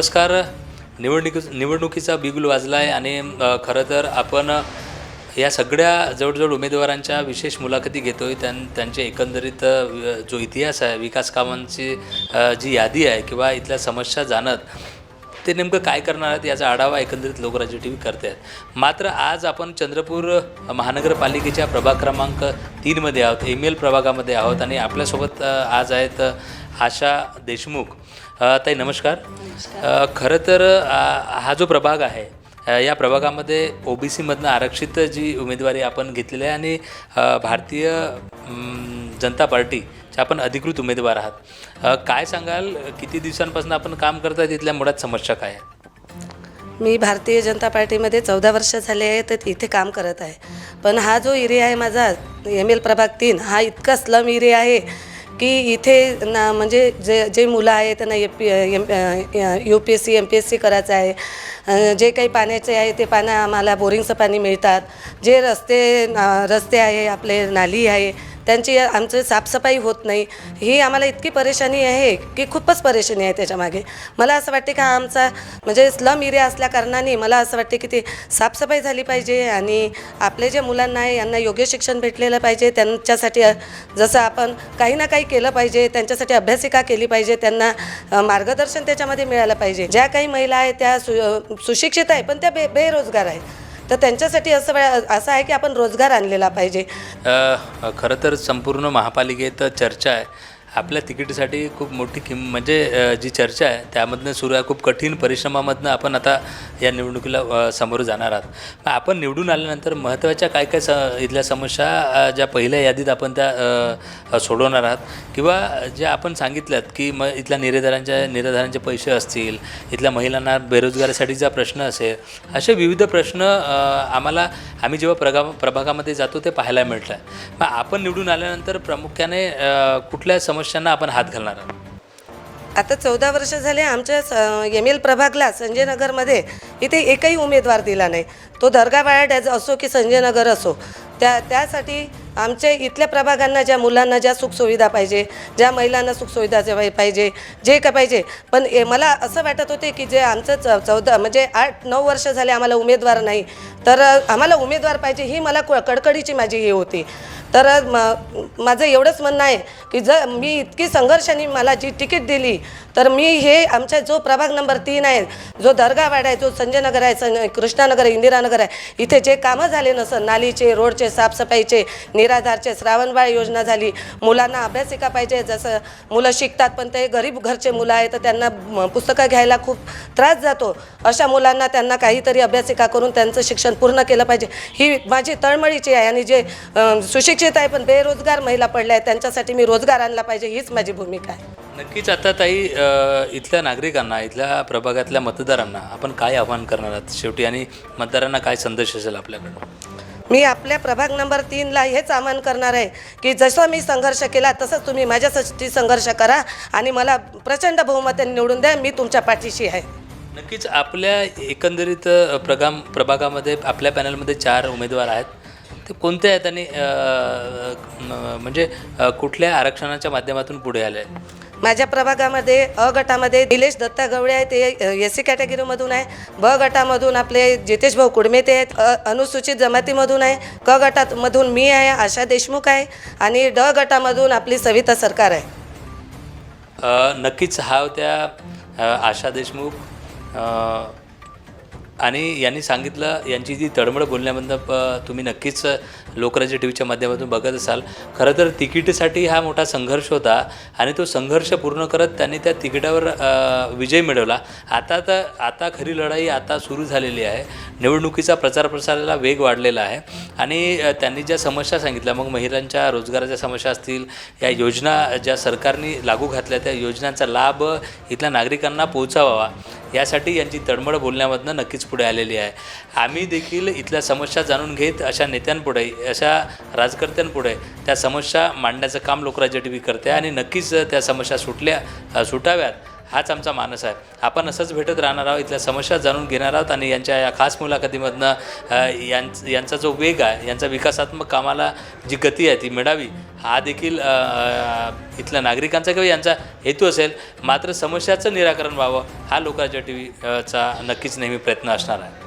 नमस्कार. निवडणुकीचा बिगुल वाजला आहे आणि खरं तर आपण या सगळ्या जवळजवळ उमेदवारांच्या विशेष मुलाखती घेतो आहे. त्यांचे एकंदरीत जो इतिहास आहे, विकास कामांची जी यादी आहे किंवा इथल्या समस्या जाणत ते नेमकं काय करणार आहेत याचा आढावा एकंदरीत लोकराज्य TV करते आहेत. मात्र आज आपण चंद्रपूर महानगरपालिकेच्या प्रभाग क्रमांक 3मध्ये आहोत, एम-एल प्रभागामध्ये आहोत आणि आपल्यासोबत आज आहेत आशा देशमुख. ताई नमस्कार. खरं तर हा जो प्रभाग आहे या प्रभागामध्ये OBCमधनं आरक्षित जी उमेदवारी आपण घेतलेली आहे आणि भारतीय जनता पार्टीचे आपण अधिकृत उमेदवार आहात. काय सांगाल, किती दिवसांपासून आपण काम करताय, तिथल्या मुळात समस्या काय आहे? मी भारतीय जनता पार्टीमध्ये 14 वर्ष झाले आहे, तर इथे काम करत आहे. पण हा जो एरिया आहे माझा एम-एल प्रभाग 3 हा इतका स्लम एरिया आहे की इथे म्हणजे जे मुलं आहे त्यांना UPSC MPSC करायचं आहे. जे काही पाण्याचे आहे ते पाणी आम्हाला बोरिंगचं पाणी मिळतात. जे रस्ते आहे, आपले नाली आहे, त्यांची आमची साफसफाई होत नाही. ही आम्हाला इतकी परेशानी आहे की खूपच परेशानी आहे त्याच्यामागे. मला असं वाटते का आमचा म्हणजे स्लम एरिया असल्याकारणाने मला असं वाटते की ते साफसफाई झाली पाहिजे आणि आपले जे मुलांना आहे यांना योग्य शिक्षण भेटलेलं पाहिजे. त्यांच्यासाठी जसं आपण काही ना काही केलं पाहिजे, त्यांच्यासाठी अभ्यासिका केली पाहिजे, त्यांना मार्गदर्शन त्याच्यामध्ये मिळालं पाहिजे. ज्या काही महिला आहेत त्या सुशिक्षित आहे पण त्या बेरोजगार आहेत, तर त्यांच्यासाठी असं आहे की आपण रोजगार आणलेला पाहिजे. खरं तर संपूर्ण महापालिकेत चर्चा आहे आपल्या तिकिटीसाठी. खूप मोठी म्हणजे जी चर्चा आहे त्यामधनं सुरू आहे. खूप कठीण परिश्रमामधनं आपण आता या निवडणुकीला सामोरं जाणार आहात. मग आपण निवडून आल्यानंतर महत्त्वाच्या काय इथल्या समस्या ज्या पहिल्या यादीत आपण त्या सोडवणार आहात किंवा ज्या आपण सांगितल्यात की मग इथल्या निराधारांचे पैसे असतील, इथल्या महिलांना बेरोजगारीसाठीचा प्रश्न असेल, असे विविध प्रश्न आम्ही जेव्हा प्रभागामध्ये जातो ते पाहायला मिळतं आहे. मग आपण निवडून आल्यानंतर प्रामुख्याने कुठल्या समस्यांना आपण हात घालणार आहात? आता 14 वर्ष झाले आमच्या एम-एल प्रभागला संजय नगरमध्ये इथे एकही उमेदवार दिला नाही. तो दर्गा वार्ड असो की संजय नगर असो, त्यासाठी आमच्या इथल्या प्रभागांना ज्या मुलांना ज्या सुखसुविधा पाहिजे, ज्या महिलांना सुखसुविधा पाहिजे, जे काय पाहिजे. पण मला असं वाटत होते की जे आमचं 14 म्हणजे 8-9 वर्ष झाले आम्हाला उमेदवार नाही, तर आम्हाला उमेदवार पाहिजे ही मला कडकडीची माझी हे होती. तर माझं एवढंच म्हणणं आहे की जर मी इतकी संघर्षाने मला जी तिकीट दिली तर मी हे आमच्या जो प्रभाग नंबर 3 आहे, जो दर्गावाडा आहे, जो संजय नगर आहे, कृष्णानगर आहे, इंदिरानगर आहे, इथे जे कामं झाले नसं, नालीचे, रोडचे, साफसफाईचे, निराधारचे, श्रावणबाळ योजना झाली, मुलांना अभ्यासिका पाहिजे. जसं मुलं शिकतात पण ते गरीब घरचे मुलं आहेत तर त्यांना पुस्तकं घ्यायला खूप त्रास जातो. अशा मुलांना त्यांना काहीतरी अभ्यासिका करून त्यांचं शिक्षण पूर्ण केलं पाहिजे, ही माझी तळमळीची आहे. आणि जे सुशिक्षित आहे पण बेरोजगार महिला पडल्या आहेत त्यांच्यासाठी मी रोजगार आणला पाहिजे, हीच माझी भूमिका आहे. नक्कीच. आता ताई, इथल्या नागरिकांना, इथल्या प्रभागातल्या मतदारांना आपण काय आव्हान करणार आहात शेवटी आणि मतदारांना काय संदेश असेल आपल्याकडं? मी आपल्या प्रभाग नंबर 3ला हेच आवाहन करणार आहे की जसं मी संघर्ष केला तसंच तुम्ही माझ्यासाठी संघर्ष करा आणि मला प्रचंड बहुमताने निवडून द्या. मी तुमच्या पाठीशी आहे. नक्कीच. आपल्या एकंदरीत प्रभागामध्ये आपल्या पॅनलमध्ये 4 उमेदवार आहेत. ते कोणते आहेत आणि म्हणजे कुठल्या आरक्षणाच्या माध्यमातून पुढे आले आहेत? माझ्या प्रभागामध्ये अ गटामध्ये निलेश दत्ता गवळे आहे, ते SC कॅटेगरीमधून आहे. ब गटामधून आपले जितेश भाऊ कुडमे ते आहेत. अनुसूचित जमातीमधून आहे. क गटामधून मी आहे, आशा देशमुख आहे आणि ड गटामधून आपली सविता सरकार आहे. नक्कीच. हा त्या आशा देशमुख आणि यांनी सांगितलं, यांची जी तळमळ बोलण्यामधनं तुम्ही नक्कीच लोकराज्य TV माध्यमातून बघत असाल. खरं तर तिकीटीसाठी हा मोठा संघर्ष होता आणि तो संघर्ष पूर्ण करत त्यांनी त्या तिकिटावर विजय मिळवला. आता खरी लढाई आता सुरू झालेली आहे. निवडणुकीचा प्रसाराला वेग वाढलेला आहे आणि त्यांनी ज्या समस्या सांगितल्या, मग महिलांच्या रोजगाराच्या समस्या असतील, या योजना ज्या सरकारने लागू घातल्या त्या योजनांचा लाभ इथल्या नागरिकांना पोहोचावा यासाठी यांची तळमळ बोलण्यामधनं नक्कीच पुढे आलेली आहे. आम्ही देखील इथल्या समस्या जाणून घेत अशा नेत्यांपुढे, अशा राजकर्त्यांपुढे त्या समस्या मांडण्याचं काम लोकराज्य TV करते आणि नक्कीच त्या समस्या सुटाव्यात हाच आमचा मानस आहे. आपण असंच भेटत राहणार आहोत, इथल्या समस्या जाणून घेणार आहोत आणि यांच्या या खास मुलाखतीमधनं यांचा जो वेग आहे, यांचा विकासात्मक कामाला जी गती आहे ती मिळावी, हा देखील इथल्या नागरिकांचा किंवा यांचा हेतू असेल. मात्र समस्याचं निराकरण व्हावं हा लोकराज्य TV चा नक्कीच नेहमी प्रयत्न असणार आहे.